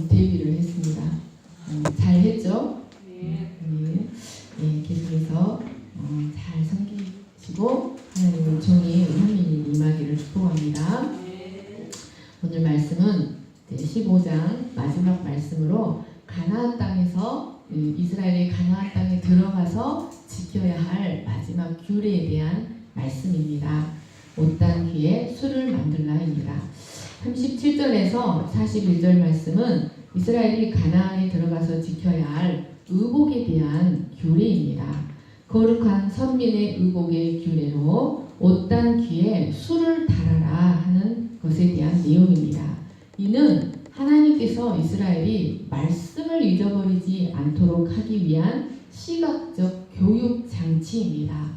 데뷔를 했습니다. 잘 했죠? 네. 계속해서 잘 섬기시고 하나님의 종이 현민이 임하기를 축복합니다. 오늘 말씀은 15장 마지막 말씀으로 가나안 땅에서 이스라엘이 가나안 땅에 들어가서 지켜야 할 마지막 규례에 대한 말씀입니다. 못단 귀에 술을 만들라입니다. 37절에서 41절 말씀은 이스라엘이 가나안에 들어가서 지켜야 할 의복에 대한 규례입니다. 거룩한 선민의 의복의 규례로 옷단 귀에 술을 달아라 하는 것에 대한 내용입니다. 이는 하나님께서 이스라엘이 말씀을 잊어버리지 않도록 하기 위한 시각적 교육 장치입니다.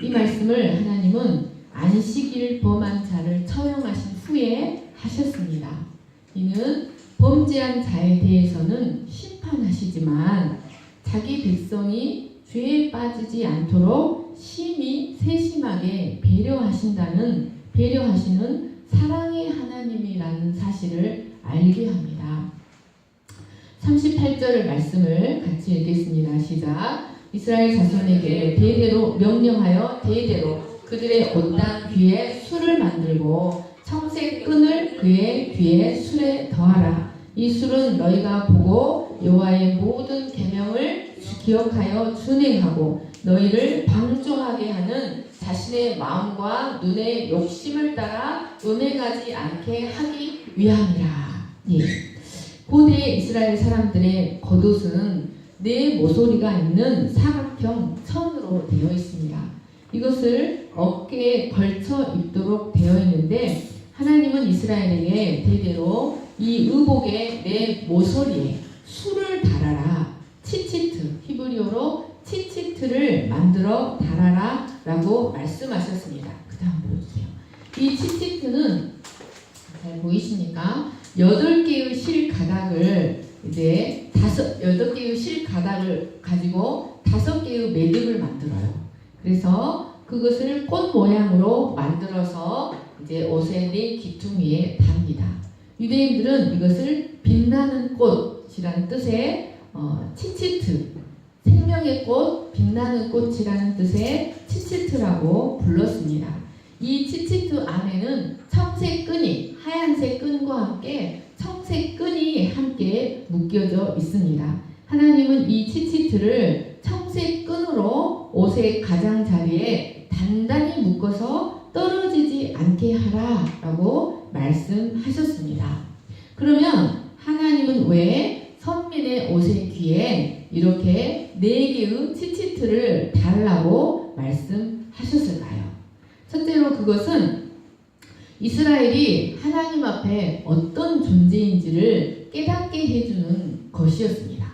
이 말씀을 하나님은 안식일 범한 자를 처형하신 후에 하셨습니다. 이는 범죄한 자에 대해서는 심판하시지만 자기 백성이 죄에 빠지지 않도록 심히 세심하게 배려하시는 사랑의 하나님이라는 사실을 알게 합니다. 38절의 말씀을 같이 읽겠습니다. 시작. 이스라엘 자손에게 대대로 명령하여 대대로 그들의 옷단 귀에 술을 만들고 청색 끈을 그의 귀에 술에 더하라. 이 술은 너희가 보고 여호와의 모든 계명을 기억하여 준행하고 너희를 방종하게 하는 자신의 마음과 눈의 욕심을 따라 음행하지 않게 하기 위함이라. 고대 이스라엘 사람들의 겉옷은 네 모서리가 있는 사각형 천으로 되어 있습니다. 이것을 어깨에 걸쳐 입도록 되어 있는데 하나님은 이스라엘에게 대대로 이 의복의 네 모서리에 술을 달아라. 치치트, 히브리어로 치치트를 만들어 달아라 라고 말씀하셨습니다. 그 다음 보여주세요. 이 치치트는 잘 보이십니까? 8개의 실 가닥을 8개의 실 가닥을 가지고 5개의 매듭을 만들어요. 그래서 그것을 꽃 모양으로 만들어서 옷의 네 기퉁이에 답니다. 유대인들은 이것을 빛나는 꽃이라는 뜻의 치치트, 생명의 꽃, 빛나는 꽃이라는 뜻의 치치트라고 불렀습니다. 이 치치트 안에는 청색 끈이, 하얀색 끈과 함께 청색 끈이 함께 묶여져 있습니다. 하나님은 이 치치트를 청색 끈으로 옷의 가장자리에 단단히 묶어서 떨어지지 않게 하라라고 말씀하셨습니다. 그러면 하나님은 왜 선민의 옷의 귀에 이렇게 4개의 치치트를 달라고 말씀하셨을까요? 첫째로 그것은 이스라엘이 하나님 앞에 어떤 존재인지를 깨닫게 해주는 것이었습니다.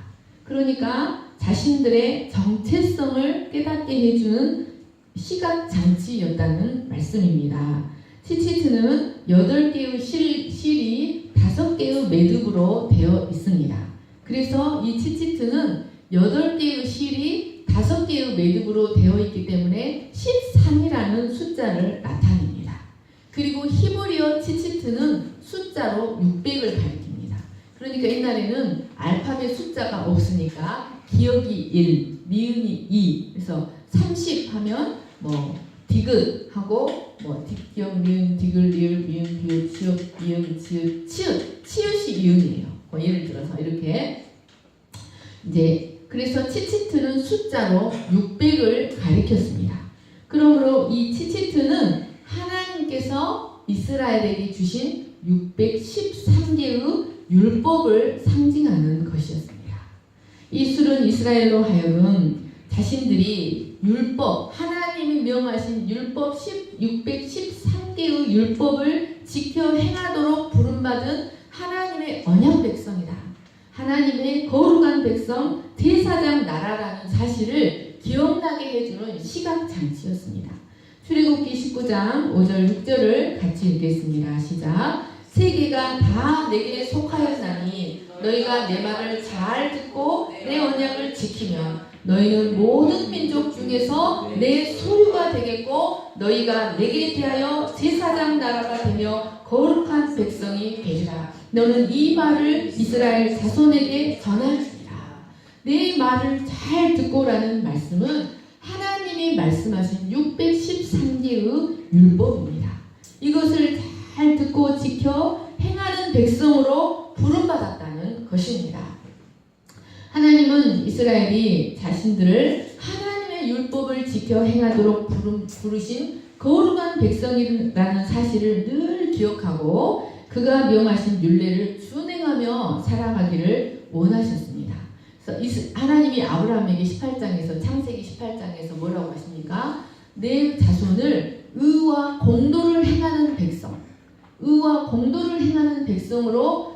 그러니까 자신들의 정체성을 깨닫게 해주는 시각장치였다는 말씀입니다. 치치트는 8개의 실이 5개의 매듭으로 되어 있습니다. 그래서 이 치치트는 8개의 실이 5개의 매듭으로 되어 있기 때문에 13이라는 숫자를 나타냅니다. 그리고 히브리어 치치트는 숫자로 600을 가리킵니다. 그러니까 옛날에는 알파벳 숫자가 없으니까 기억이 1, 니은이 2, 그래서 30 하면 디귿 하고 뒷기역, 니은, 디귿, 리을, 미은, 비읍, 시옷, 이응, 지읒, 치읓이 이응이에요. 예를 들어서 이렇게 그래서 치치트는 숫자로 600을 가리켰습니다. 그러므로 이 치치트는 하나님께서 이스라엘에게 주신 613개의 율법을 상징하는 것이었습니다. 이 술은 이스라엘로 하여금 자신들이 율법, 하나님이 명하신 율법 613개의 율법을 지켜 행하도록 부름받은 하나님의 언약 백성이다. 하나님의 거룩한 백성, 제사장 나라라는 사실을 기억나게 해주는 시각장치였습니다. 출애굽기 19장 5절 6절을 같이 읽겠습니다. 시작. 세계가 다 내게 속하였나니 너희가 내 말을 잘 듣고 내 언약을 지키면 너희는 모든 민족 중에서 내 소유가 되겠고 너희가 내게 대하여 제사장 나라가 되며 거룩한 백성이 되리라. 너는 이 말을 이스라엘 자손에게 전할지니라. 내 말을 잘 듣고라는 말씀은 하나님이 말씀하신 613개의 율법입니다. 이것을 잘 듣고 지켜 행하는 백성으로 부름받았다는 것입니다. 하나님은 이스라엘이 자신들을 하나님의 율법을 지켜 행하도록 부르신 거룩한 백성이라는 사실을 늘 기억하고 그가 명하신 율례를 준행하며 살아가기를 원하셨습니다. 그래서 하나님이 아브라함에게 18장에서 창세기 18장에서 뭐라고 하십니까? 내 자손을 의와 공도를 행하는 백성, 의와 공도를 행하는 백성으로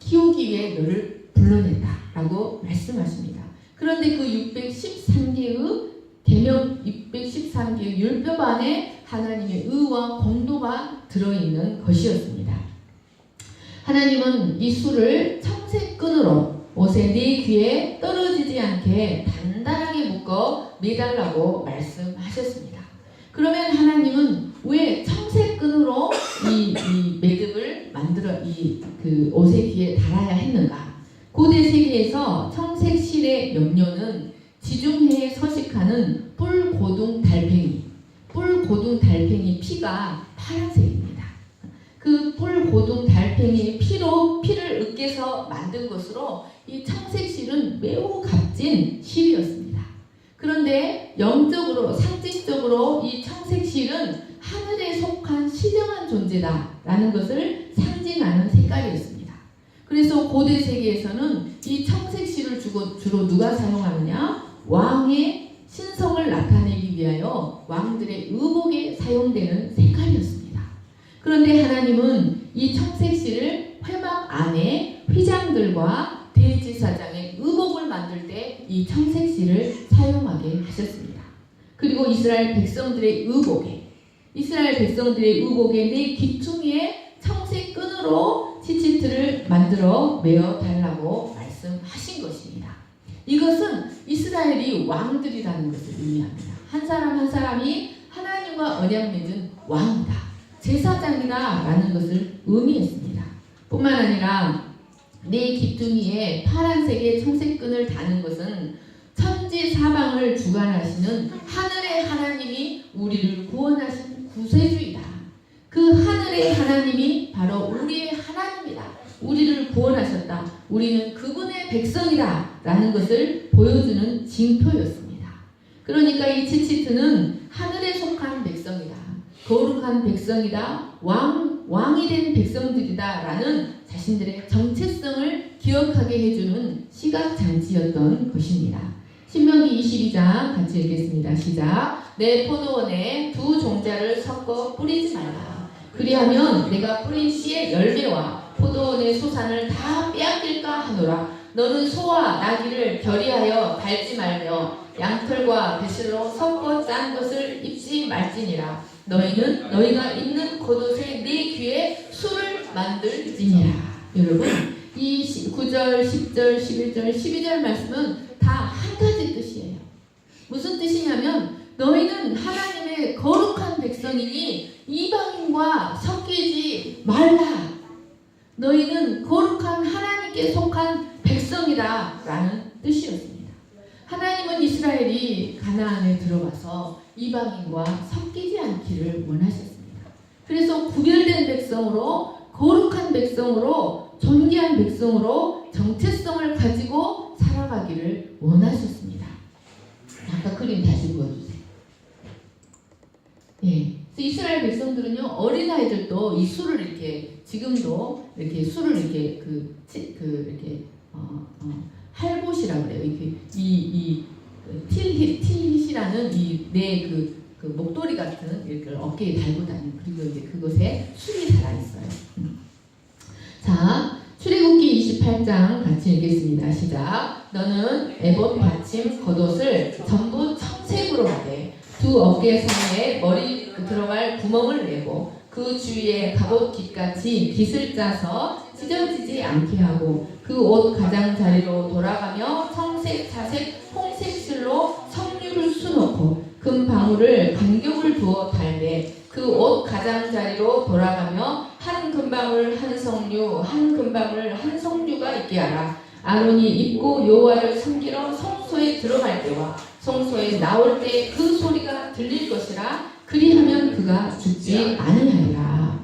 키우기 위해 너를 불러낸다라고 말씀하십니다. 그런데 그 613개의 계명 613개의 율법 안에 하나님의 의와 공도가 들어있는 것이었습니다. 하나님은 이 수를 청색끈으로 옷의 네 귀에 떨어지지 않게 단단하게 묶어 매달라고 말씀하셨습니다. 그러면 하나님은 왜 청색끈으로 이 매듭을 만들어 그 옷의 귀에 달아야 했는가? 고대 세계에서 청색 실의 염료는 지중해에 서식하는 뿔고둥 달팽이 피가 파란색입니다. 그 뿔고둥 달팽이의 피를 으깨서 만든 것으로 이 청색 실은 매우 값진 실이었습니다. 그런데 영적으로 상징적으로 이 청색 실은 하늘에 속한 신령한 존재다라는 것을 상징하는 색깔이었습니다. 그래서 고대 세계에서는 이 청색 실을 주로 누가 사용하느냐? 왕의 신성을 나타내기 위하여 왕들의 의복에 사용되는 색깔이었습니다. 그런데 하나님은 이 청색실을 회막 안에 휘장들과 대제사장의 의복을 만들 때 이 청색실을 사용하게 하셨습니다. 그리고 이스라엘 백성들의 의복에 내 귀퉁이에 청색 끈으로 치치트를 만들어 메어 달라고 말씀하신 것입니다. 이것은 이스라엘이 왕들이라는 것을 의미합니다. 한 사람 한 사람이 하나님과 언약 맺은 왕이다, 제사장이다 라는 것을 의미했습니다. 뿐만 아니라 내 귀퉁이에 파란색의 청색끈을 다는 것은 천지 사방을 주관하시는 하늘의 하나님이 우리를 구원하신 구세주이다. 그 하늘의 하나님이 바로 우리의 하나님이다. 우리를 구원하셨다. 우리는 그분의 백성이다 라는 것을 보여주는 징표였습니다. 그러니까 이 치치트는 하늘에 속한 백성이다, 거룩한 백성이다, 왕이 된 백성들이다 라는 자신들의 정체성을 기억하게 해주는 시각장치였던 것입니다. 신명기 22장 같이 읽겠습니다. 시작. 내 포도원에 두 종자를 섞어 뿌리지 말라. 그리하면 내가 뿌린 씨의 열매와 포도원의 소산을 다 빼앗길까 하노라. 너는 소와 나귀를 결의하여 밟지 말며 양털과 배실로 섞어 짠 것을 입지 말지니라. 너희가 있는 곳에 네 귀에 술을 만들지니라. 여러분, 이 9절, 10절, 11절, 12절 말씀은 다 한 가지 뜻이에요. 무슨 뜻이냐면 너희는 하나님의 거룩한 백성이니 이방인과 섞이지 말라. 너희는 거룩한 하나님께 속한 백성이다 라는 뜻이었습니다. 하나님은 이스라엘이 가나안에 들어가서 이방인과 섞이지 않기를 원하셨습니다. 그래서 구별된 백성으로, 거룩한 백성으로, 존귀한 백성으로 정체성을 가지고 살아가기를 원하셨습니다. 아까 그림 다시 보여주세요. 예. 이스라엘 백성들은요, 어린아이들도 이 술을 이렇게, 지금도 이렇게 술을 이렇게 이렇게 할봇이라고 그래요. 틸hit이라는 그 목도리 같은 이렇게 어깨에 달고 다니는, 그리고 이제 그것에 술이 달아있어요. 자, 출애굽기 28장 같이 읽겠습니다. 시작. 너는 에봇 받침 겉옷을 전부 청색으로 하되 두 어깨 사이에 머리 들어갈 구멍을 내고 그 주위에 갑옷 깃같이 깃을 짜서 찢어지지 않게 하고 그 옷 가장자리로 돌아가며 청색, 자색, 홍색 실로 석류를 수놓고 금 방울을 간격을 두어 달되 그 옷 가장자리로 돌아가며 한 금방울 한 성류 있게 하라. 아론이 입고 여호와를 섬기러 성소에 들어갈 때와 성소에 나올 때 그 소리가 들릴 것이라. 그리하면 그가 죽지 아니하리라.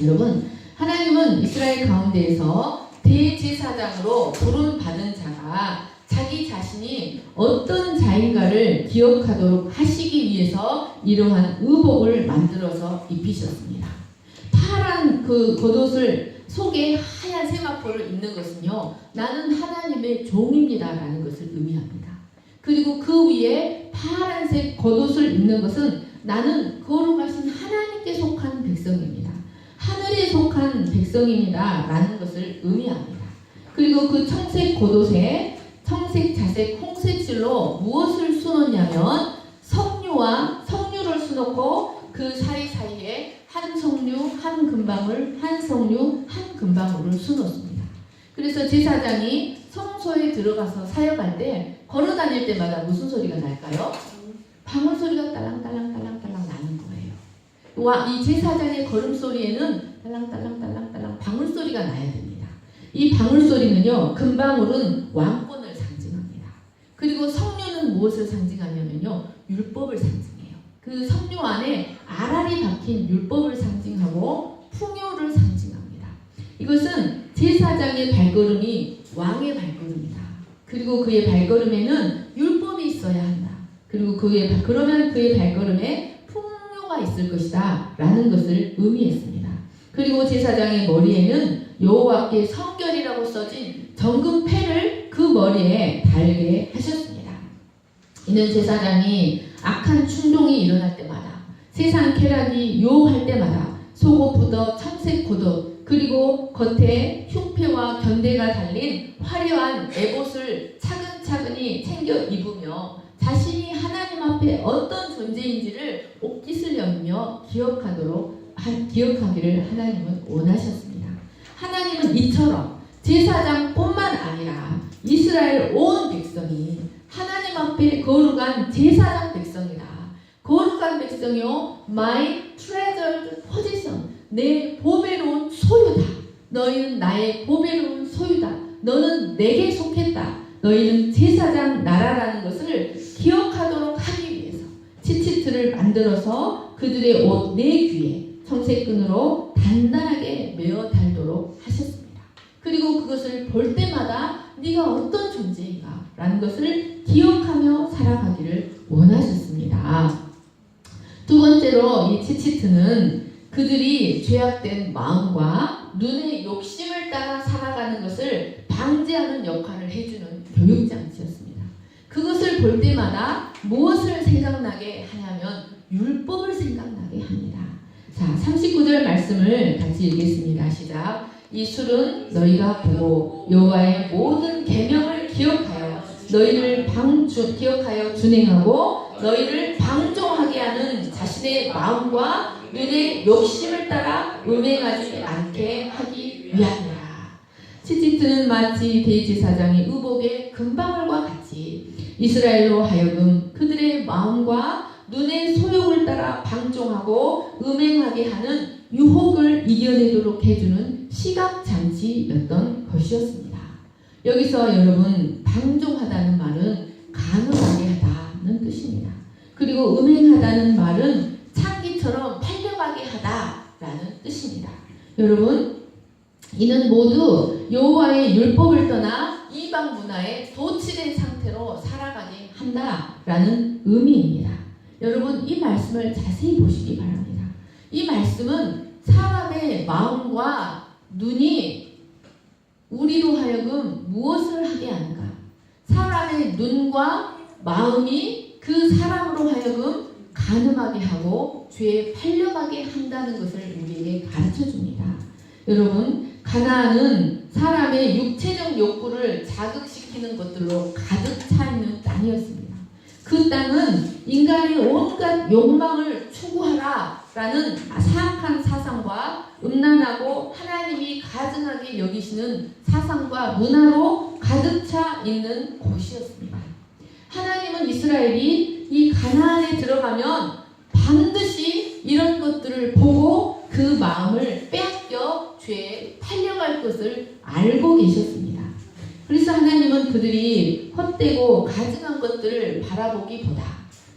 여러분, 하나님은 이스라엘 가운데에서 대제사장으로 부름받은 자가 자기 자신이 어떤 자인가를 기억하도록 하시기 위해서 이러한 의복을 만들어서 입히셨습니다. 파란 그 겉옷을 속에 하얀 세마포를 입는 것은요, 나는 하나님의 종입니다 라는 것을 의미합니다. 그리고 그 위에 파란색 겉옷을 입는 것은 나는 거룩하신 하나님께 속한 백성입니다. 하늘에 속한 백성입니다 라는 것을 의미합니다. 그리고 그 청색 겉옷에 청색, 자색, 홍색 실로 무엇을 수놓냐면 석류를 수놓고 그 사이사이에 한 석류, 한 금방울, 한 석류, 한 금방울을 수놓습니다. 그래서 제사장이 성소에 들어가서 사역할 때 걸어 다닐 때마다 무슨 소리가 날까요? 방울 소리가 딸랑딸랑딸랑딸랑 나는 거예요. 이 제사장의 걸음소리에는 딸랑딸랑딸랑딸랑 방울 소리가 나야 됩니다. 이 방울 소리는요, 금방울은 왕권을 상징합니다. 그리고 석류는 무엇을 상징하냐면요, 율법을 상징해요. 그 석류 안에 알알이 박힌 율법을 상징하고 풍요를 상징합니다. 이것은 제사장의 발걸음이 왕의 발걸음이다. 그리고 그의 발걸음에는 율법이 있어야 한다. 그리고 그러면 그의 발걸음에 풍요가 있을 것이다 라는 것을 의미했습니다. 그리고 제사장의 머리에는 여호와께 성결이라고 써진 정금패를 그 머리에 달게 하셨습니다. 이는 제사장이 악한 충동이 일어날 때마다, 세상 쾌락이 유혹할 때마다 속옷보다 청색 겉옷, 그리고 겉에 흉패와 견대가 달린 화려한 에봇을 차근차근히 챙겨 입으며 자신이 하나님 앞에 어떤 존재인지를 옷깃을 여며 기억하기를 하나님은 원하셨습니다. 하나님은 이처럼 제사장뿐만 아니라 이스라엘 온 백성이 하나님 앞에 거룩한 제사장 백성이다. 거룩한 백성이요, my treasured possession, 내 보배로운 소유다. 너희는 나의 보배로운 소유다. 너는 내게 속했다. 너희는 제사장 나라라는 것을 기억하도록 하기 위해서 치치트를 만들어서 그들의 옷 네 귀에 청색끈으로 단단하게 메어 달도록 하셨습니다. 그리고 그것을 볼 때마다 네가 어떤 존재인가 라는 것을 기억하며 살아가기를 원하셨습니다. 두 번째로 이 치치트는 그들이 죄악된 마음과 눈의 욕심을 따라 살아가는 것을 방지하는 역할을 해주는 교육장치였습니다. 그것을 볼 때마다 무엇을 생각나게 하냐면 율법을 생각나게 합니다. 자, 39절 말씀을 같이 읽겠습니다. 시작. 이 술은 너희가 보고 여호와의 모든 계명을 기억하여 너희를 기억하여 준행하고 너희를 방종하게 하는 자신의 마음과 눈의 욕심을 따라 음행하지 않게 하기 위함이라. 치치트는 마치 대제사장의 의복의 금방울과 같이 이스라엘로 하여금 그들의 마음과 눈의 소욕을 따라 방종하고 음행하게 하는 유혹을 이겨내도록 해주는 시각장치였던 것이었습니다. 여기서 여러분, 방종하다는 말은 간음하게 하다는 뜻입니다. 그리고 음행하다는 말은 창기처럼 팔려가게 하다라는 뜻입니다. 여러분, 이는 모두 여호와의 율법을 떠나 이방 문화에 도취된 상태로 살아가게 한다라는 의미입니다. 여러분, 이 말씀을 자세히 보시기 바랍니다. 이 말씀은 사람의 마음과 눈이 우리로 하여금 무엇을 하게 하는가? 사람의 눈과 마음이 그 사람으로 하여금 간음하게 하고 죄에 팔려가게 한다는 것을 우리에게 가르쳐줍니다. 여러분, 가나안은 사람의 육체적 욕구를 자극시키는 것들로 가득 차 있는 땅이었습니다. 그 땅은 인간의 온갖 욕망을 추구하라 라는 사악한 사상과 음란하고 하나님이 가증하게 여기시는 사상과 문화로 가득 차 있는 곳이었습니다. 하나님은 이스라엘이 이 가나안에 들어가면 반드시 이런 것들을 보고 그 마음을 빼앗겨 죄에 팔려갈 것을 알고 계셨습니다. 그래서 하나님은 그들이 헛되고 가증한 것들을 바라보기보다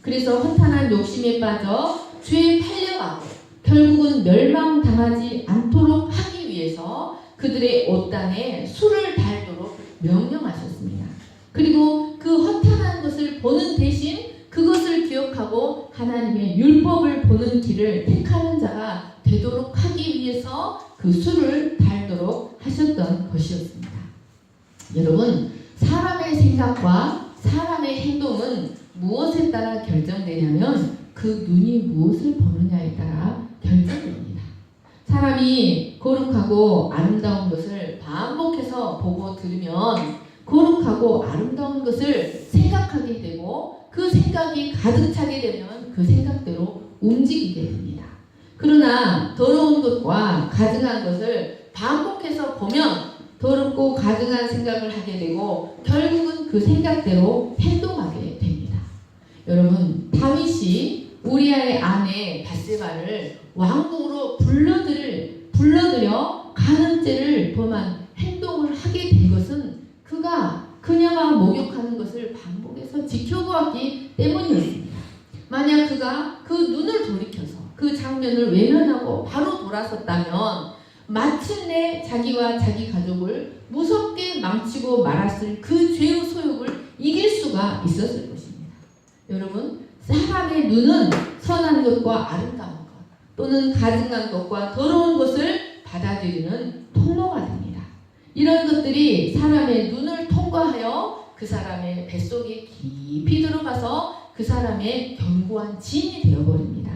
그래서 허탄한 욕심에 빠져 죄에 팔려가고 결국은 멸망당하지 않도록 하기 위해서 그들의 옷단에 술을 달도록 명령하셨습니다. 그리고 그 허탄한 것을 보는 대신 그것을 기억하고 하나님의 율법을 보는 길을 택하는 자가 되도록 하기 위해서 그 술을 달도록 하셨던 것이었습니다. 여러분, 사람의 생각과 사람의 행동은 무엇에 따라 결정되냐면 그 눈이 무엇을 보느냐에 따라 결정됩니다. 사람이 거룩하고 아름다운 것을 반복해서 보고 들으면 거룩하고 아름다운 것을 생각하게 되고 그 생각이 가득 차게 되면 그 생각대로 움직이게 됩니다. 그러나 더러운 것과 가증한 것을 반복해서 보면 더럽고 가증한 생각을 하게 되고 결국은 그 생각대로 행동하게 됩니다. 여러분, 다윗이 우리아의 아내 밧세바를 왕궁으로 불러들여 간음죄를 범한 행동을 하게 된 것은 그녀가 목욕하는 것을 반복해서 지켜보았기 때문이었습니다. 만약 그가 그 눈을 돌이켜서 그 장면을 외면하고 바로 돌아섰다면 마침내 자기와 자기 가족을 무섭게 망치고 말았을 그 죄의 소욕을 이길 수가 있었을 것입니다. 여러분, 사람의 눈은 선한 것과 아름다운 것 또는 가증한 것과 더러운 것을 받아들이는 통로가 됩니다. 이런 것들이 사람의 눈을 통과하여 그 사람의 뱃속에 깊이 들어가서 그 사람의 견고한 진이 되어버립니다.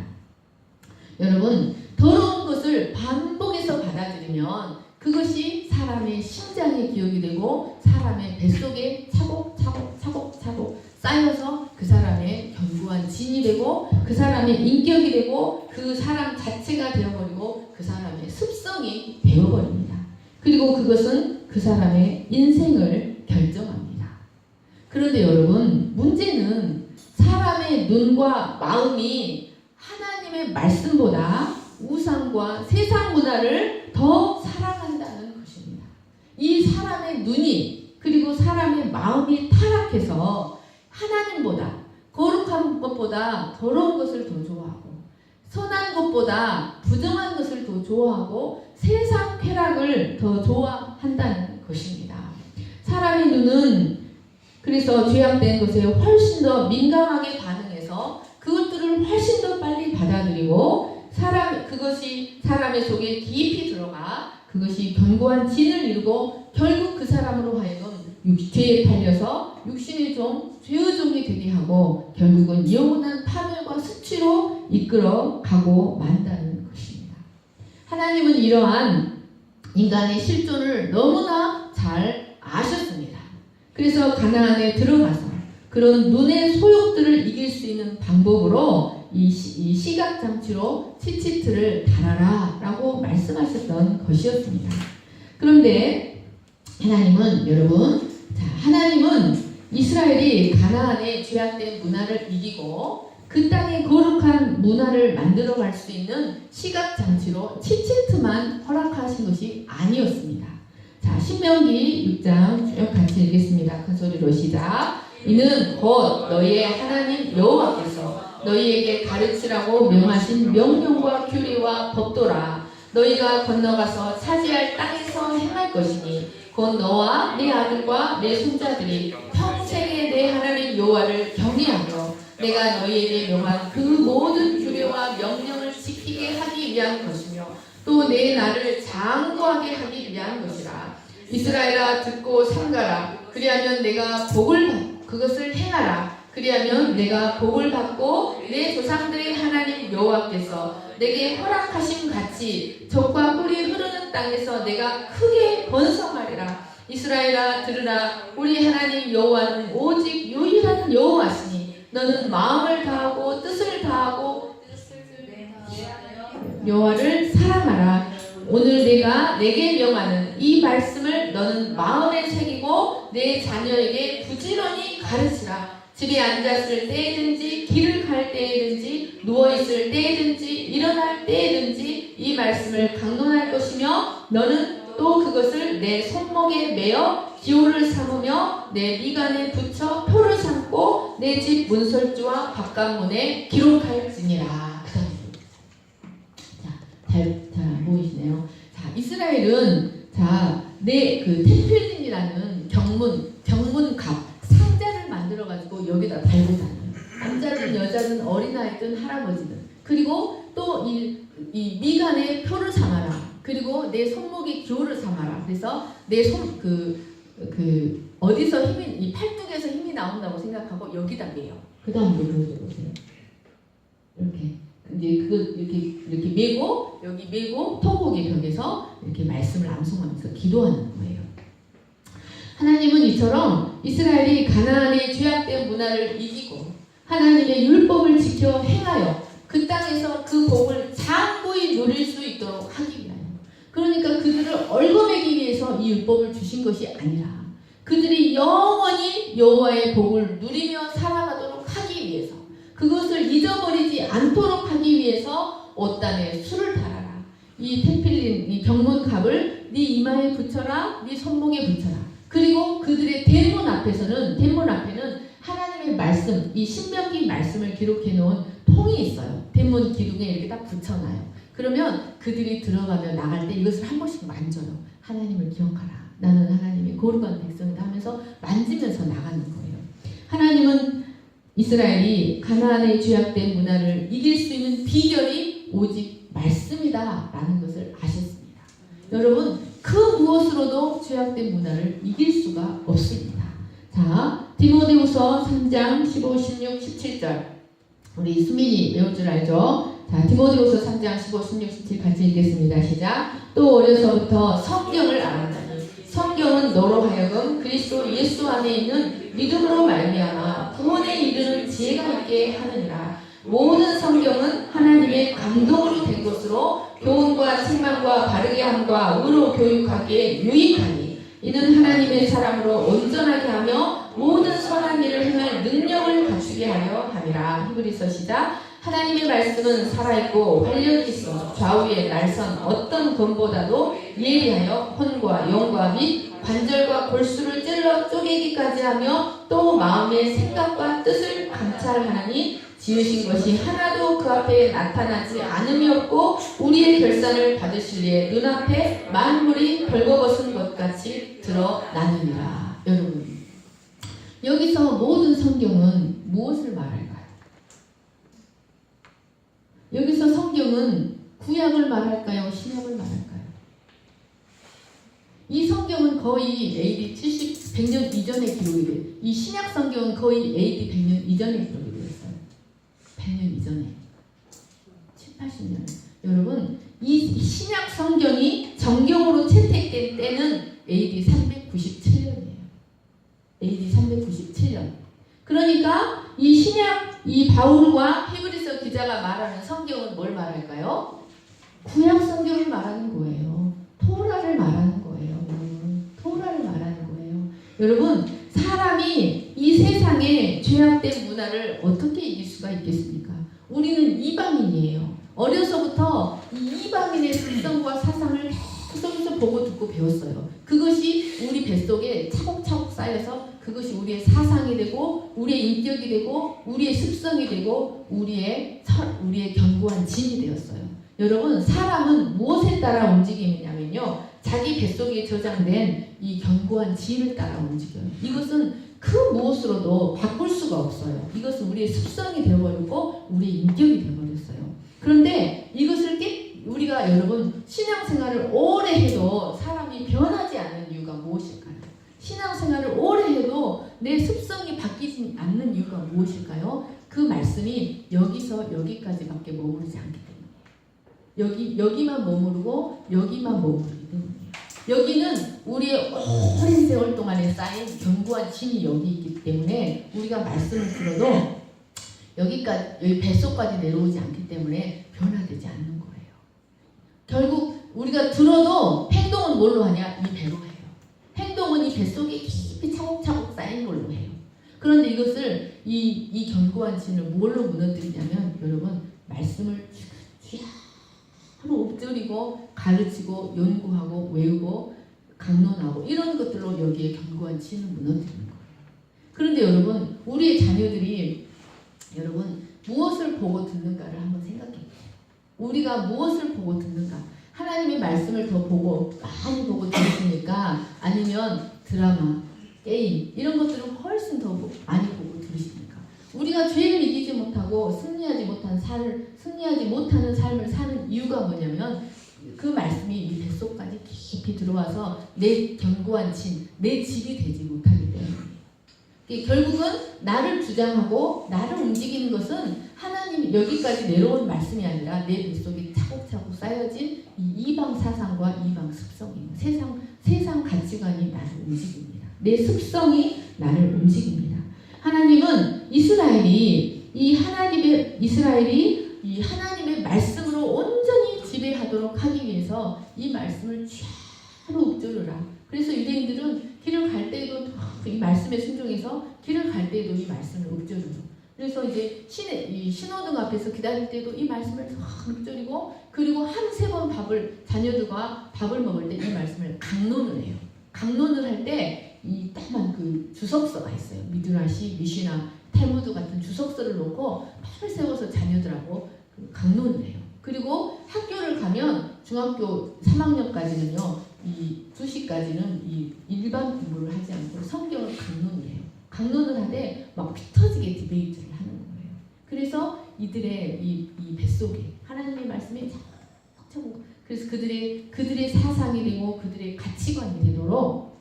여러분, 더러운 것을 반복해서 받아들이면 그것이 사람의 심장에 기억이 되고 사람의 뱃속에 차곡차곡 쌓여서 그 사람의 견고한 진이 되고 그 사람의 인격이 되고 그 사람 자체가 되어버리고 그 사람의 습성이 되어버립니다. 그리고 그것은 그 사람의 인생을 결정합니다. 그런데 여러분, 문제는 사람의 눈과 마음이 하나님의 말씀보다 우상과 세상 문화를 더 사랑한다는 것입니다. 이 사람의 눈이 그리고 사람의 마음이 타락해서 하나님보다 거룩한 것보다 더러운 것을 더 좋아하고 선한 것보다 부정한 것을 더 좋아하고 세상 쾌락을 더 좋아한다는 것입니다. 사람의 눈은 그래서 죄악된 것에 훨씬 더 민감하게 반응해서 그것들을 훨씬 더 빨리 받아들이고 그것이 사람의 속에 깊이 들어가 그것이 견고한 진을 이루고 결국 그 사람으로 하여금 죄에 팔려서 육신의 종, 죄의 종이 되게 하고 결국은 영원한 파멸과 수치로 이끌어 가고 만다는 것입니다. 하나님은 이러한 인간의 실존을 너무나 잘 아셨습니다. 그래서 가나안에 들어가서 그런 눈의 소욕들을 이길 수 있는 방법으로 이 시각장치로 치치트를 달아라 라고 말씀하셨던 것이었습니다. 그런데 하나님은 하나님은 이스라엘이 가나안의 죄악된 문화를 이기고 그 땅의 거룩한 문화를 만들어갈 수 있는 시각장치로 치치트만 허락하신 것이 아니었습니다. 자, 신명기 6장 쭉 같이 읽겠습니다. 큰 소리로 시작. 이는 곧 너희의 하나님 여호와께서 너희에게 가르치라고 명하신 명령과 규례와 법도라. 너희가 건너가서 차지할 땅에서 행할 것이니 곧 너와 네 아들과 네 손자들이 평생에 내 하나님 여호와를 경외하며 내가 너희에게 명한 그 모든 규례와 명령을 지키게 하기 위한 것이며 또 내 나를 장구하게 하기 위한 것이라. 이스라엘아 듣고 삼가라. 그리하면 내가 그것을 행하라. 그리하면 내가 복을 받고 내 조상들의 하나님 여호와께서 내게 허락하심 같이 적과 꿀이 흐르는 땅에서 내가 크게 번성하리라. 이스라엘아 들으라. 우리 하나님 여호와는 오직 유일한 여호와시니 너는 마음을 다하고 뜻을 다하고 여호와를 사랑하라. 오늘 내가 내게 명하는 이 말씀을 너는 마음에 새기고 내 자녀에게 부지런히 가르치라. 집에 앉았을 때든지 길을 갈 때든지 누워있을 때든지 일어날 때든지 이 말씀을 강론할 것이며 너는 또 또 그것을 내 손목에 매어 기호를 삼으며 내 미간에 붙여 표를 삼고 내 집 문설주와 바깥문에 기록할지니라. 자, 보이시네요. 자, 이스라엘은 내 그 테필린이라는 경문갑 상자를 만들어 가지고 여기다 달고 다녀요. 남자든 여자든 어린아이든 할아버지든. 그리고 또 이 미간에 표를 삼아라. 그리고 내 손목에 기호를 삼아라. 그래서 내 어디서 이 팔뚝에서 힘이 나온다고 생각하고 여기다 매요. 그 다음에 보여줘보세요. 이렇게. 이제 이렇게 매고, 여기 매고, 토곡의 벽에서 이렇게 말씀을 암송하면서 기도하는 거예요. 하나님은 이처럼 이스라엘이 가나안의 죄악된 문화를 이기고 하나님의 율법을 지켜 행하여 그 땅에서 그 복을 장고히 누릴 수 있도록 하기 위하여. 그러니까 그들을 얽어매기 위해서 이 율법을 주신 것이 아니라 그들이 영원히 여호와의 복을 누리며 살아가도록 하기 위해서, 그것을 잊어버리지 않도록 하기 위해서 옷단에 술을 달아라. 이 테필린, 이 경문갑을 네 이마에 붙여라. 네 손목에 붙여라. 그리고 그들의 대문 앞에는 하나님의 말씀, 이 신명기 말씀을 기록해 놓은 통이 있어요. 대문 기둥에 이렇게 딱 붙여놔요. 그러면 그들이 들어가며 나갈 때 이것을 한 번씩 만져요. 하나님을 기억하라. 나는 하나님의 거룩한 백성이다 하면서 만지면서 나가는 거예요. 하나님은 이스라엘이 가나안의 죄악된 문화를 이길 수 있는 비결이 오직 말씀이다 라는 것을 아셨습니다. 여러분, 그 무엇으로도 죄악된 문화를 이길 수가 없습니다. 자, 디모데후서 3장 15, 16, 17절. 우리 수민이 외울 줄 알죠? 자, 디모데후서 3장 15, 16, 17 같이 읽겠습니다. 시작. 또 어려서부터 성경을 알았다니 성경은 너로 하여금 그리스도 예수 안에 있는 믿음으로 말미암아 구원에 이르는 지혜가 있게 하느니라. 모든 성경은 하나님의 감동으로 된 것으로 교훈과 책망과 바르게 함과 의로 교육하기에 유익하니 이는 하나님의 사람으로 온전하게 하며 모든 선한 일을 행할 능력을 갖추게 하려 함이라. 히브리서 시작. 하나님의 말씀은 살아있고 활력이 있어 좌우의 날선 어떤 검보다도 예리하여 혼과 영과 및 관절과 골수를 찔러 쪼개기까지 하며 또 마음의 생각과 뜻을 감찰하나니 지으신 것이 하나도 그 앞에 나타나지 않음이 없고 우리의 결산을 받으실리에 눈앞에 만물이 벌거벗은 것 같이 드러나느니라. 여러분, 여기서 모든 성경은 무엇을 말할까요? 여기서 성경은 구약을 말할까요? 신약을 말할까요? 이 성경은 거의 AD 100년 이전에 기록이 돼요. 이 신약 성경은 거의 AD 100년 이전에 기록이 되었어요. 100년 이전에. 7, 80년. 여러분, 이 신약 성경이 정경으로 채택된 때는 AD 397년이에요. AD 397년. 그러니까 이 신약, 이 바울과 히브리서 기자가 말하는 성경은 뭘 말할까요? 구약 성경을 말하는 거예요. 토라를 말하는 거예요. 토라를 말하는 거예요. 여러분, 사람이 이 세상의 죄악된 문화를 어떻게 이길 수가 있겠습니까? 우리는 이방인이에요. 어려서부터 이 이방인의 습성과 사상을 계속해서 보고 듣고 배웠어요. 그것이 우리 뱃속에 차곡차곡 쌓여서 그것이 우리의 사상이 되고 우리의 인격이 되고 우리의 습성이 되고 우리의 견고한 진이 되었어요. 여러분, 사람은 무엇에 따라 움직이냐면요, 자기 뱃속에 저장된 이 견고한 진을 따라 움직여요. 이것은 그 무엇으로도 바꿀 수가 없어요. 이것은 우리의 습성이 되어버리고 우리의 인격이 되어버렸어요. 그런데 이것을 우리가 여러분 신앙생활을 오래 해도 사람이 변하지 않는 이유가 무엇일까요? 신앙생활을 오래 해도 내 습성이 바뀌지 않는 이유가 무엇일까요? 그 말씀이 여기서 여기까지밖에 머무르지 않기 때문이에요. 여기만 머무르고 여기만 머무르기 때문이에요. 여기는 우리의 오랜 세월 동안에 쌓인 견고한 진이 여기 있기 때문에 우리가 말씀을 들어도 여기 뱃속까지 내려오지 않기 때문에 변화되지 않는 거예요. 결국 우리가 들어도 행동은 뭘로 하냐? 이 배로 해요. 행동은 이 뱃속에 깊이 차곡차곡 쌓인 걸로 해요. 그런데 이것을 이 견고한 진을 뭘로 무너뜨리냐면 여러분, 말씀을 쥐야 엎드리고 가르치고 연구하고 외우고 강론하고 이런 것들로 여기에 견고한 진을 무너뜨리는 거예요. 그런데 여러분, 우리의 자녀들이 여러분 무엇을 보고 듣는가를 한번 생각해 보세요. 우리가 무엇을 보고 듣는가? 하나님의 말씀을 더 보고 많이 보고 들으십니까? 아니면 드라마, 게임 이런 것들을 훨씬 더 많이 보고 들으십니까? 우리가 죄를 이기지 못하고 승리하지 못하는 삶을 사는 이유가 뭐냐면 그 말씀이 이 뱃속까지 깊이 들어와서 내 견고한 진, 내 집이 되지 못하기 때문이에요. 결국은 나를 주장하고 나를 움직이는 것은 하나님이 여기까지 내려온 말씀이 아니라 내 뱃속에 차곡차곡 쌓여진 이 이방 사상과 이방 습성이에요. 세상 가치관이 나를 움직입니다. 내 습성이 나를 움직입니다. 하나님은 이스라엘이 이 하나님의 말씀으로 온전히 지배하도록 하기 위해서 이 말씀을 쫙 엎드려라. 그래서 유대인들은 길을 갈 때에도 이 말씀에 순종해서 길을 갈 때에도 이 말씀을 엎드려요. 그래서 이제 신호등 앞에서 기다릴 때도 이 말씀을 엎드리고, 그리고 한 세 번 자녀들과 밥을 먹을 때 이 말씀을 강론을 해요. 강론을 할 때 이 따만 그 주석서가 있어요. 미드라시, 미시나, 탈무드 같은 주석서를 놓고 팔을 세워서 자녀들하고 강론을 해요. 그리고 학교를 가면 중학교 3학년까지는요, 이 2시까지는 이 일반 공부를 하지 않고 성경을 강론을 해요. 강론을 하되 막 피터지게 디베이트를 하는 거예요. 그래서 이들의 이 뱃속에 하나님의 말씀이 차곡차곡, 그래서 그들의 사상이 되고 그들의 가치관이 되도록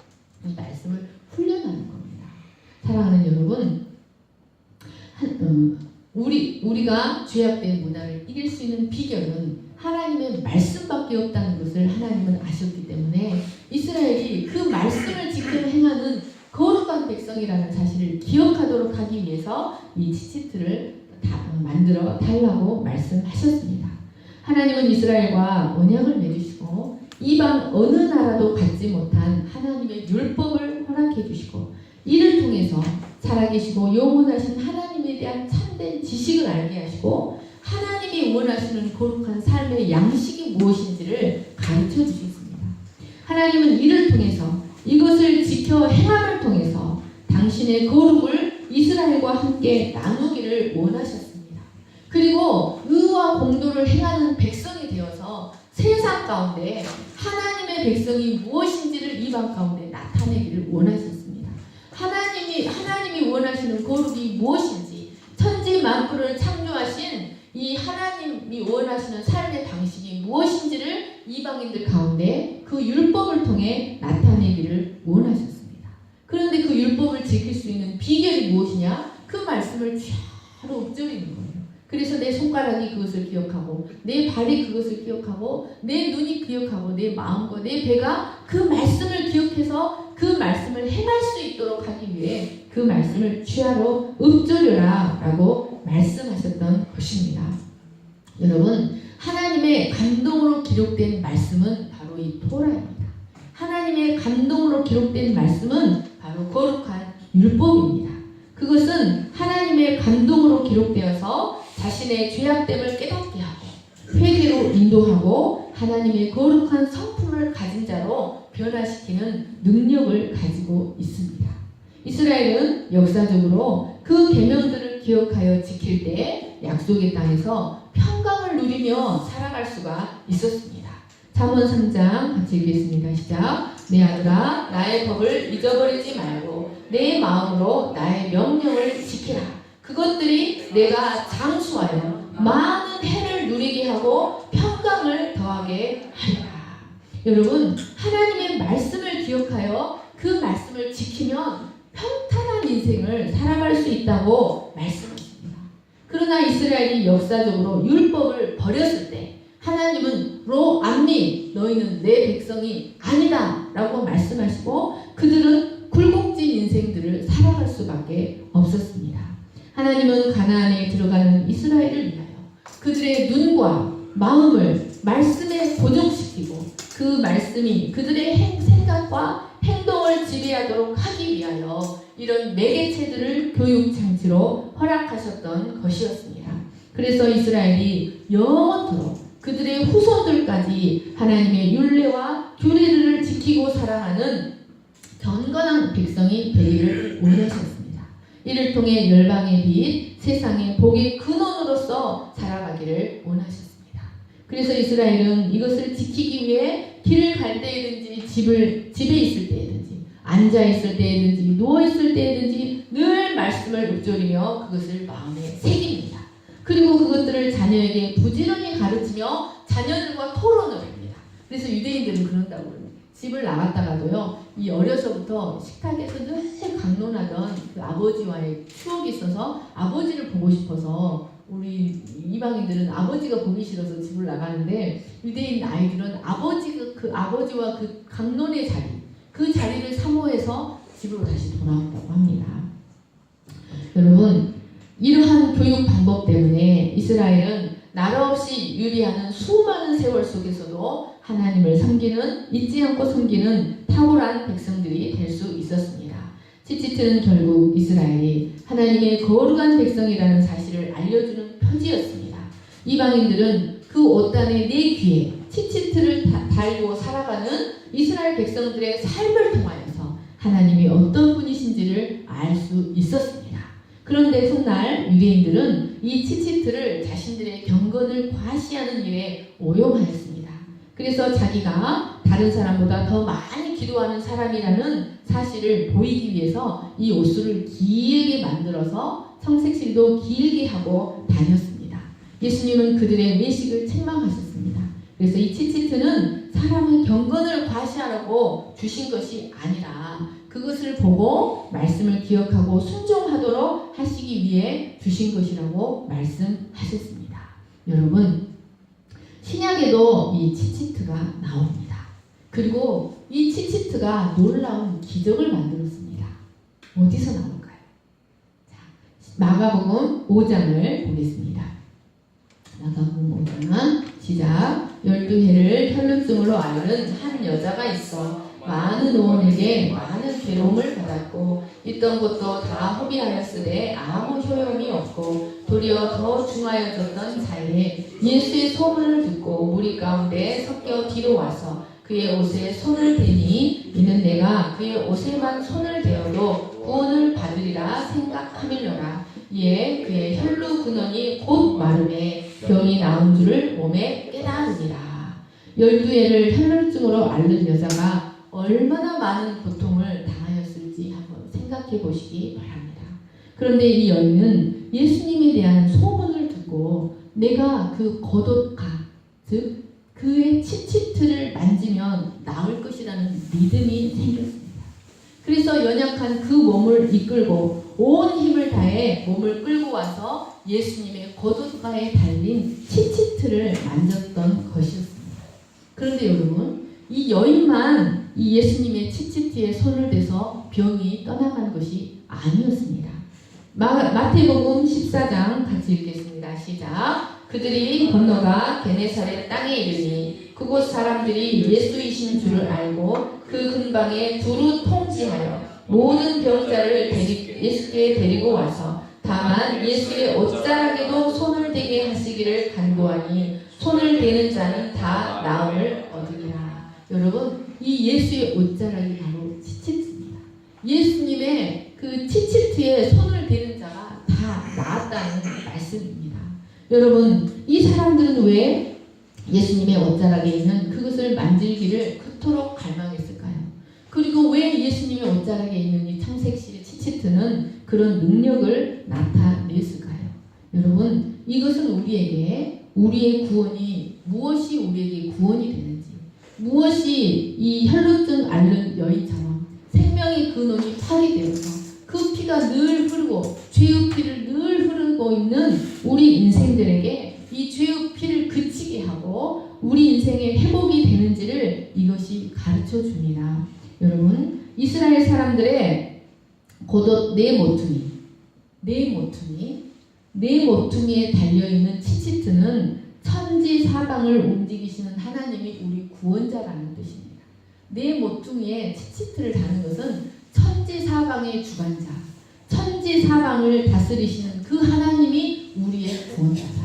이 말씀을 훈련하는 겁니다. 사랑하는 여러분, 우리가 죄악된 문화를 이길 수 있는 비결은 하나님의 말씀밖에 없다는 것을 하나님은 아셨기 때문에 이스라엘이 그 말씀을 지켜 행하는 거룩한 백성이라는 사실을 기억하도록 하기 위해서 이 치치트를 만들어 달라고 말씀하셨습니다. 하나님은 이스라엘과 언약을 맺으시고 이방 어느 나라도 갖지 못한 하나님의 율법을 허락해 주시고 이를 통해서 살아계시고 영원하신 하나님에 대한 참된 지식을 알게 하시고 하나님이 원하시는 거룩한 삶의 양식이 무엇인지를 가르쳐 주셨습니다. 하나님은 이를 통해서 이것을 지켜 행함을 통해서 당신의 거룩을 이스라엘과 함께 나누기를 원하셨습니다. 그리고 의와 공도를 행하는 백성이 되어서 세상 가운데 하나님의 백성이 무엇인지를 이방 가운데 나타내기를 원하셨습니다. 하나님이 원하시는 거룩이 무엇인지, 천지 만물을 창조하신 이 하나님이 원하시는 삶의 방식이 무엇인지를 이방인들 가운데 그 율법을 통해 나타내기를 원하셨습니다. 그런데 그 율법을 지킬 수 있는 비결이 무엇이냐? 그 말씀을 쫙 엎드리는 거예요. 그래서 내 손가락이 그것을 기억하고 내 발이 그것을 기억하고 내 눈이 기억하고 내 마음과 내 배가 그 말씀을 기억해서 그 말씀을 행할 수 있도록 하기 위해 그 말씀을 취하러 엎드려라 라고 말씀하셨던 것입니다. 여러분, 하나님의 감동으로 기록된 말씀은 바로 이 토라입니다. 하나님의 감동으로 기록된 말씀은 바로 거룩한 율법입니다. 그것은 하나님의 감동으로 기록되어서 자신의 죄악됨을 깨닫게 하고 회개로 인도하고 하나님의 거룩한 성품을 가진 자로 변화시키는 능력을 가지고 있습니다. 이스라엘은 역사적으로 그 계명들을 기억하여 지킬 때 약속의 땅에서 평강을 누리며 살아갈 수가 있었습니다. 잠언 3장 같이 읽겠습니다. 시작. 내 아들아, 나의 법을 잊어버리지 말고 내 마음으로 나의 명령을 지키라. 그것들이 내가 장수하여 많은 해를 누리게 하고 평강을 더하게 하리라. 여러분, 하나님의 말씀을 기억하여 그 말씀을 지키면 평탄한 인생을 살아갈 수 있다고 말씀하십니다. 그러나 이스라엘이 역사적으로 율법을 버렸을 때 하나님은 암니 너희는 내 백성이 아니다 라고 말씀하시고 그들은 굴곡진 인생들을 살아갈 수밖에 없었습니다. 하나님은 가나안에 들어가는 이스라엘을 위하여 그들의 눈과 마음을 말씀에 고정시키고 그 말씀이 그들의 생각과 행동을 지배하도록 하기 위하여 이런 매개체들을 교육장치로 허락하셨던 것이었습니다. 그래서 이스라엘이 영원토록 그들의 후손들까지 하나님의 율례와 규례를 지키고 사랑하는 경건한 백성이 되기를 원하셨습니다. 이를 통해 열방의 빛, 세상의 복의 근원으로서 살아가기를 원하셨습니다. 그래서 이스라엘은 이것을 지키기 위해 길을 갈 때이든지 집에 있을 때이든지 앉아 있을 때이든지 누워 있을 때이든지 늘 말씀을 읊조리며 그것을 마음에 새깁니다. 그리고 그것들을 자녀에게 부지런히 가르치며 자녀들과 토론을 합니다. 그래서 유대인들은 그런다고 합니다. 집을 나갔다가도요, 이 어려서부터 식탁에서 늘 강론하던 그 아버지와의 추억이 있어서 아버지를 보고 싶어서 우리 이방인들은 아버지가 보기 싫어서 집을 나가는데 유대인 아이들은 아버지와 그 강론의 자리, 그 자리를 사모해서 집으로 다시 돌아온다고 합니다. 여러분, 이러한 교육 방법 때문에 이스라엘은 나라 없이 유리하는 수많은 세월 속에서도 하나님을 잊지 않고 섬기는 탁월한 백성들이 될 수 있었습니다. 치치트는 결국 이스라엘이 하나님의 거룩한 백성이라는 사실을 알려주는 표지였습니다. 이방인들은 그 옷단의 네 귀에 치치트를 달고 살아가는 이스라엘 백성들의 삶을 통하여서 하나님이 어떤 분이신지를 알 수 있었습니다. 그런데 훗날 유대인들은 이 치치트를 자신들의 경건을 과시하는 일에 오용하였습니다. 그래서 자기가 다른 사람보다 더 많이 기도하는 사람이라는 사실을 보이기 위해서 이 옷수를 길게 만들어서 청색실도 길게 하고 다녔습니다. 예수님은 그들의 외식을 책망하셨습니다. 그래서 이 치치트는 사람의 경건을 과시하라고 주신 것이 아니라 그것을 보고 말씀을 기억하고 순종하도록 하시기 위해 주신 것이라고 말씀하셨습니다. 여러분, 신약에도 이 치치트가 나옵니다. 그리고 이 치치트가 놀라운 기적을 만들었습니다. 어디서 나올까요? 자, 마가복음 5장을 보겠습니다. 마가복음 5장은 시작. 12해를 혈루증으로 앓는 한 여자가 있어 많은 의원에게 많은 괴로움을 받았고 있던 것도 다 허비하였으되 아무 효용이 없고 도리어 더 중하여졌던 자에 예수의 소문을 듣고 무리 가운데 섞여 뒤로 와서 그의 옷에 손을 대니 이는 내가 그의 옷에만 손을 대어도 구원을 받으리라 생각하밀려라. 이에 그의 혈루 근원이 곧 마름에 병이 나은 줄을 몸에 깨달으니라. 12해를 혈루증으로 앓는 여자가 얼마나 많은 고통을 당하였을지 한번 생각해 보시기 바랍니다. 그런데 이 여인은 예수님에 대한 소문을 듣고 내가 그 겉옷가, 즉 그의 치치트를 만지면 나을 것이라는 믿음이 생겼습니다. 그래서 연약한 그 몸을 이끌고 온 힘을 다해 몸을 끌고 와서 예수님의 겉옷가에 달린 치치트를 만졌던 것이었습니다. 그런데 여러분, 이 여인만 이 예수님의 치치트에 손을 대서 병이 떠나간 것이 아니었습니다. 마태복음 14장 같이 읽겠습니다. 시작. 그들이 건너가 게네사렛 땅에 이르니 그곳 사람들이 예수이신 줄을 알고 그 근방에 두루 통지하여 모든 병자를 예수께 데리고 와서 다만 예수의 옷자락에도 손을 대게 하시기를 간구하니 손을 대는 자는 다 나음을 얻으리라. 여러분, 이 예수의 옷자락이 바로 치치트입니다. 예수님의 그 치치트에 손을 대는 자가 다 나았다는 말씀입니다. 여러분, 이 사람들은 왜 예수님의 옷자락에 있는 그것을 만질기를 그토록 갈망했을까요? 그리고 왜 예수님의 옷자락에 있는 이 청색실 치치트는 그런 능력을 나타냈을까요? 여러분, 이것은 우리의 구원이 무엇이 우리에게 구원이 되는지, 무엇이 이 혈루증 앓는 여인처럼 생명의 근원이 파괴되어서 그 피가 늘 흐르고 죄의 피를 늘 흐르고 있는 우리 인생들에게 이 죄의 피를 그치게 하고 우리 인생의 회복이 되는지를 이것이 가르쳐 줍니다. 여러분, 이스라엘 사람들의 겉옷 네 모퉁이에 달려있는 치치트는 천지 사방을 움직이시는 하나님이 우리 구원자라는 뜻입니다. 네 모퉁이에 치치트를 다는 것은 천지 사방의 주관자, 천지 사방을 다스리시는 그 하나님이 우리의 구원자다.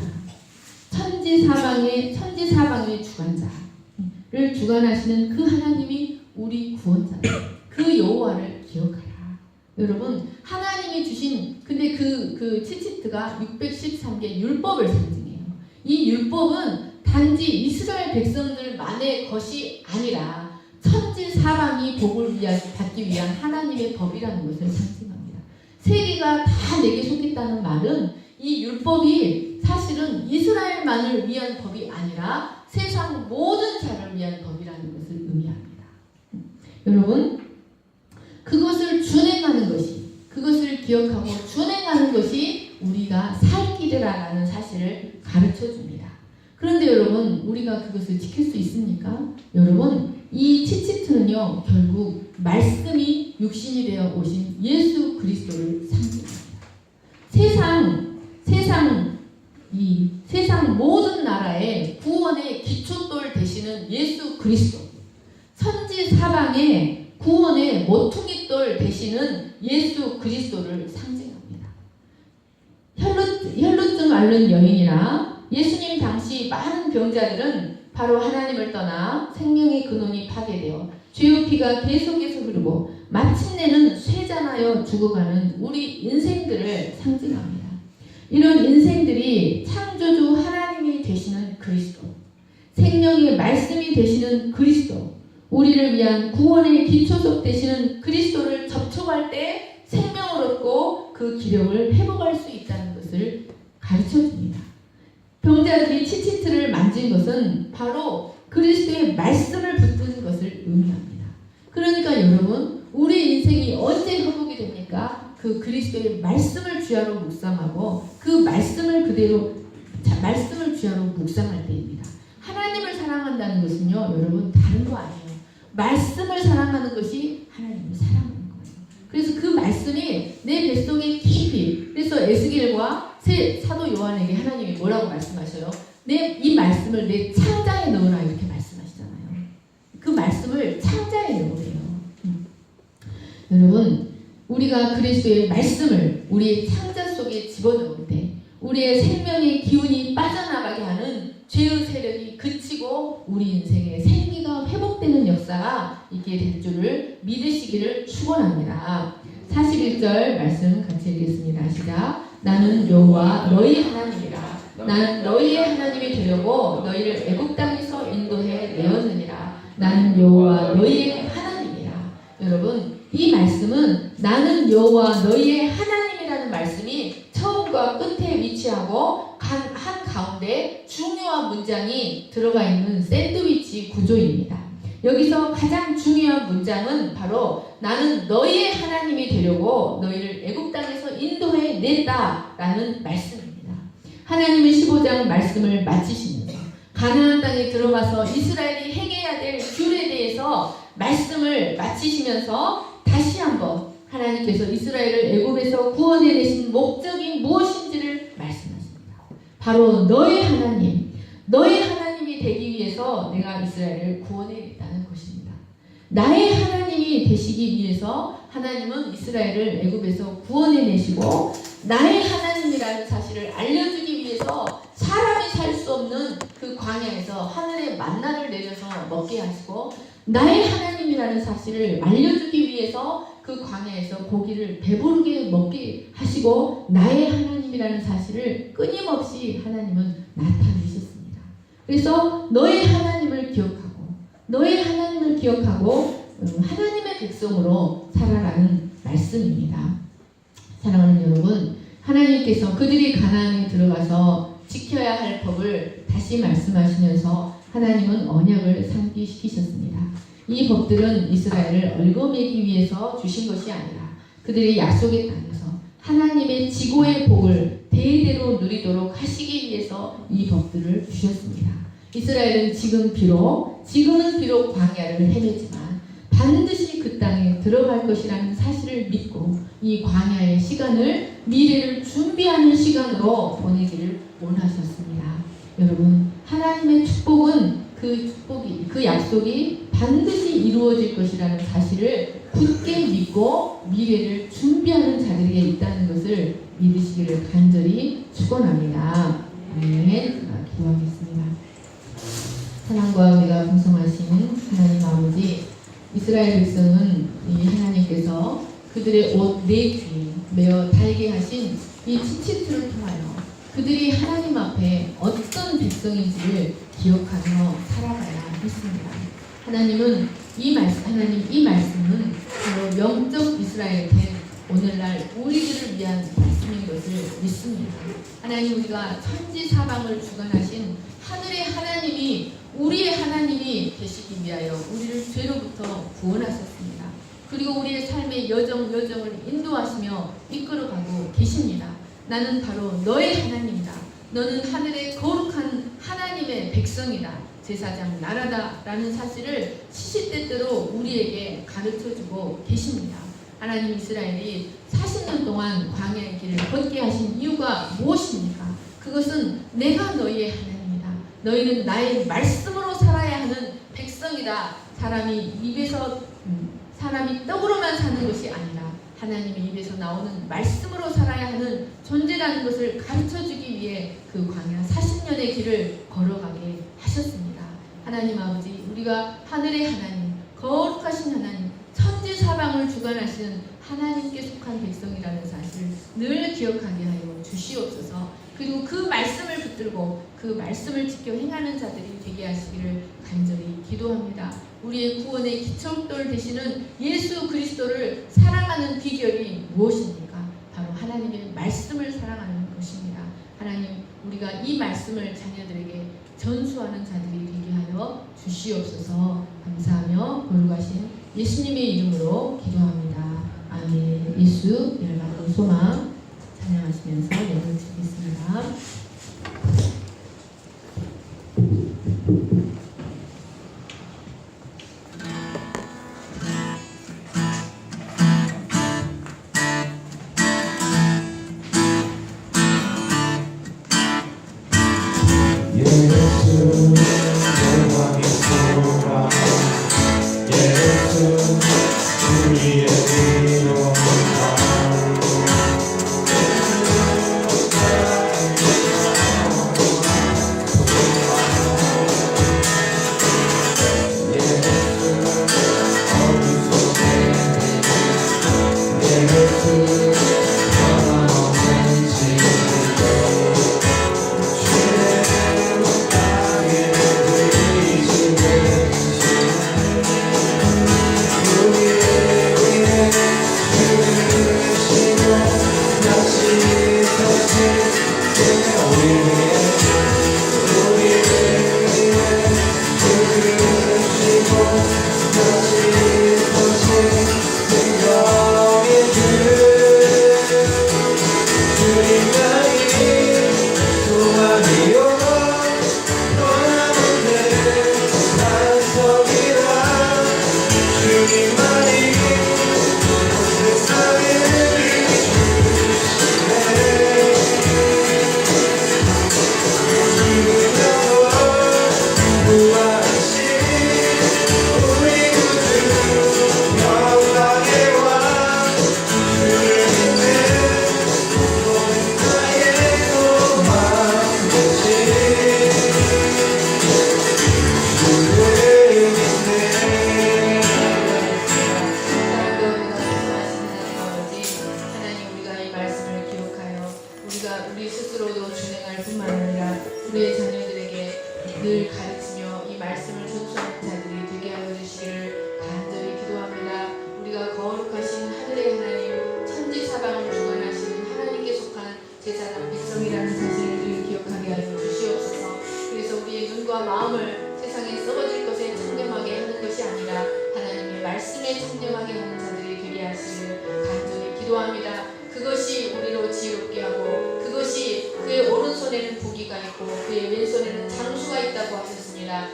천지 천지사방의 주관자를 주관하시는 그 하나님이 우리 구원자다. 그 여호와를 기억하라. 여러분, 하나님이 주신 근데 그 치치트가 613개 율법을 상징해요. 이 율법은 단지 이스라엘 백성들만의 것이 아니라 천지사방이 복을 받기 위한 하나님의 법이라는 것을 상징합니다. 세계가 다 내게 속했다는 말은 이 율법이 사실은 이스라엘만을 위한 법이 아니라 세상 모든 자를 위한 법이라는 것을 의미합니다. 여러분, 그것을 준행하는 것이, 그것을 기억하고 준행하는 것이 우리가 살 길이라는 사실을 가르쳐 줍니다. 그런데 여러분, 우리가 그것을 지킬 수 있습니까? 여러분, 이 치치트는요, 결국 말씀이 육신이 되어 오신 예수 그리스도를 상징합니다. 세상 모든 나라의 구원의 기초돌 되시는 예수 그리스도, 천지사방의 구원의 모퉁이돌 되시는 예수 그리스도를 상징합니다. 혈루증 앓는 여인이나 예수님 당시 많은 병자들은 바로 하나님을 떠나 생명의 근원이 파괴되어 죄의 피가 계속해서 흐르고 마침내는 쇠잔하여 죽어가는 우리 인생들을 상징합니다. 이런 인생들이 창조주 하나님이 되시는 그리스도, 생명의 말씀이 되시는 그리스도, 우리를 위한 구원의 기초석 되시는 그리스도를 접촉할 때 생명을 얻고 그 기력을 회복할 수 있다는 것을 가르쳐 줍니다. 병자들이 치치트를 만진 것은 바로 그리스도의 말씀을 붙든 것을 의미합니다. 그러니까 여러분, 우리 인생이 언제 회복이 됩니까? 그 그리스도의 말씀을 주야로 묵상하고 그 말씀을 그대로 말씀을 주야로 묵상할 때입니다. 하나님을 사랑한다는 것은요, 여러분, 다른 거 아니에요. 말씀을 사랑하는 것이 하나님을 사랑하는 거예요. 그래서 그 말씀이 내 뱃속에 깊이, 그래서 에스겔과 사도 요한에게 하나님이 뭐라고 말씀하셔요? 이 말씀을 내 창자에 넣으라 이렇게 말씀하시잖아요. 그 말씀을 창자에 넣으래요. 여러분, 우리가 그리스도의 말씀을 우리의 창자 속에 집어넣을 때 우리의 생명의 기운이 빠져나가게 하는 죄의 세력이 그치고 우리 인생의 생기가 회복되는 역사가 있게 될 줄을 믿으시기를 축원합니다. 41절 말씀 같이 읽겠습니다. 시작. 나는 여호와 너희 하나님이라. 나는 너희의 하나님이 되려고 너희를 애굽 땅에서 인도해 내었느니라. 나는 여호와 너희의 하나님이라. 여러분, 이 말씀은 나는 여호와 너희의 하나님이라는 말씀이 처음과 끝에 위치하고 한 가운데 중요한 문장이 들어가 있는 샌드위치 구조입니다. 여기서 가장 중요한 문장은 바로 나는 너희의 하나님이 되려고 너희를 애굽 땅에서 인도해 냈다라는 말씀입니다. 하나님은 15장 말씀을 마치시면서 가나안 땅에 들어가서 이스라엘이 행해야 될 귤에 대해서 말씀을 마치시면서 다시 한번 하나님께서 이스라엘을 애굽에서 구원해내신 목적이 무엇인지를 말씀하십니다. 바로 너의 하나님, 너의 하나님이 되기 위해서 내가 이스라엘을 구원해냈다는 것입니다. 나의 하나님이 되시기 위해서 하나님은 이스라엘을 애굽에서 구원해내시고 나의 하나님이라는 사실을 알려주기 위해서 사람이 살 수 없는 그 광야에서 하늘의 만나를 내려서 먹게 하시고 나의 하나님이라는 사실을 알려주기 위해서 그 광야에서 고기를 배부르게 먹게 하시고 나의 하나님이라는 사실을 끊임없이 하나님은 나타내셨습니다. 그래서 너의 하나님을 기억하고 하나님의 백성으로 살아가는 말씀입니다. 사랑하는 여러분, 하나님께서 그들이 가나안에 들어가서 지켜야 할 법을 다시 말씀하시면서 하나님은 언약을 상기시키셨습니다. 이 법들은 이스라엘을 얽어매기 위해서 주신 것이 아니라 그들의 약속의 땅에서 하나님의 지고의 복을 대대로 누리도록 하시기 위해서 이 법들을 주셨습니다. 이스라엘은 지금은 비록 광야를 헤매지만 반드시 그 땅에 들어갈 것이라는 사실을 믿고 이 광야의 시간을 미래를 준비하는 시간으로 보내기를 원하셨습니다. 여러분, 하나님의 축복은 그 약속이 반드시 이루어질 것이라는 사실을 굳게 믿고 미래를 준비하는 자들에게 있다는 것을 믿으시기를 간절히 축원합니다. 아멘. 기도하겠습니다. 사랑과 은혜가 풍성하신 하나님 아버지, 이스라엘 백성은 이 하나님께서 그들의 옷 네 귀에 매어 달게 하신 이 치치틀을 통하여 그들이 하나님 앞에 어떤 백성인지를 기억하며 살아가야 했습니다. 하나님 이 말씀은 바로 영적 이스라엘 된 오늘날 우리들을 위한 말씀인 것을 믿습니다. 하나님, 우리가 천지 사방을 주관하신 하늘의 하나님이 우리의 하나님이 되시기 위하여 우리를 죄로부터 구원하셨습니다. 그리고 우리의 삶의 여정을 인도하시며 이끌어가고 계십니다. 나는 바로 너의 하나님이다. 너는 하늘의 거룩한 하나님의 백성이다. 제사장 나라다 라는 사실을 시시때때로 우리에게 가르쳐주고 계십니다. 하나님, 이스라엘이 40년 동안 광야의 길을 걷게 하신 이유가 무엇입니까? 그것은 내가 너희의 하나님이다. 너희는 나의 말씀으로 살아야 하는 백성이다. 사람이 떡으로만 사는 것이 아니라 하나님의 입에서 나오는 말씀으로 살아야 하는 존재라는 것을 가르쳐주기 위해 그 광야 40년의 길을 걸어가게 하셨습니다. 하나님 아버지, 우리가 하늘의 하나님, 거룩하신 하나님, 천지 사방을 주관하시는 하나님께 속한 백성이라는 사실을 늘 기억하게 하여 주시옵소서. 그리고 그 말씀을 붙들고 그 말씀을 지켜 행하는 자들이 되게 하시기를 간절히 기도합니다. 우리의 구원의 기초돌 되시는 예수 그리스도를 사랑하는 비결이 무엇입니까? 바로 하나님의 말씀을 사랑하는 것입니다. 하나님, 우리가 이 말씀을 자녀들에게 전수하는 자들이 되게 하여 주시옵소서. 감사하며 거룩하신 예수님의 이름으로 기도합니다. 아멘. 예수 열받은 소망 찬양하시면서 예배를 드리겠습니다. 마음을 세상에 썩어질 것에 청렴하게 하는 것이 아니라 하나님의 말씀에 청렴하게 하는 자들이 되게 하시기를 간절히 기도합니다. 그것이 우리로 지혜롭게 하고 그것이 그의 오른손에는 부귀가 있고 그의 왼손에는 장수가 있다고 하셨습니다.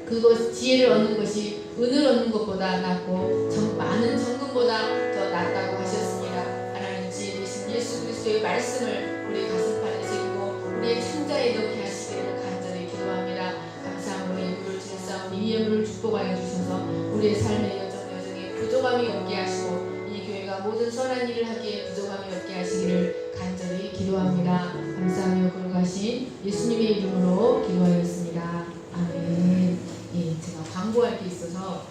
그것 지혜를 얻는 것이 은을 얻는 것보다 낫고 많은 정금보다 더 낫다고 하셨습니다. 하나님 지혜 되신 예수 그리스도의 말씀을 우리 가슴판에 새기고 우리의 창자에 넣게 하시기를 간절히 기도합니다. 감사함으로 예물을 드렸사오니 이 예물을 축복하여 주셔서 우리의 삶의 여정에 부족함이 없게 하시고 이 교회가 저희가 모든 선한 일을 하기에 부족함이 없게 하시기를 간절히 기도합니다. 감사하며 거룩하신 예수님의 이름으로 기도하였습니다. 아멘. 예, 제가 광고할 게 있어서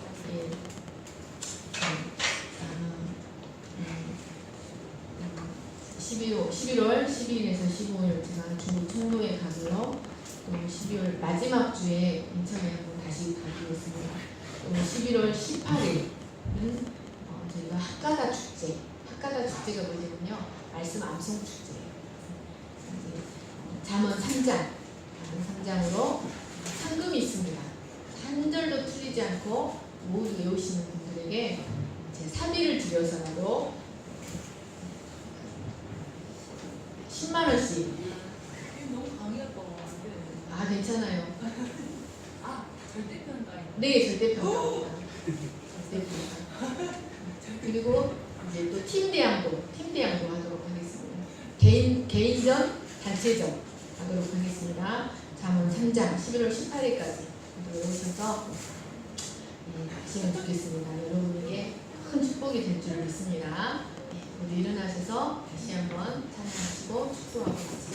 11월 12일에서 15일 제가 중국 청로에 가고요. 또 12월 마지막 주에 인천에 한번 다시 가기로 했습니다. 또 11월 18일은 저희가 학가다 축제, 학가다 축제가 뭐냐면요, 말씀 암송 축제예요. 잠언 3장으로 상금이 있습니다. 한 절도 틀리지 않고 모두 외우시는 분들에게 제 사비를 들여서라도 10만 원씩. 너무 강의할 거 같은데. 아, 괜찮아요. 아, 절대평가. 네, 절대평가입니다. 절대평가. 그리고 이제 또 팀대항도 하도록 하겠습니다. 개인전, 단체전 하도록 하겠습니다. 잠언 3장 11월 18일까지 오셔서 하시면 좋겠습니다. 여러분에게 큰 축복이 될 줄 믿습니다. 모두 일어나셔서 다시 한번 찬양하시고 축도하고 같이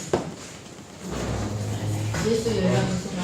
예수의 열방의 소망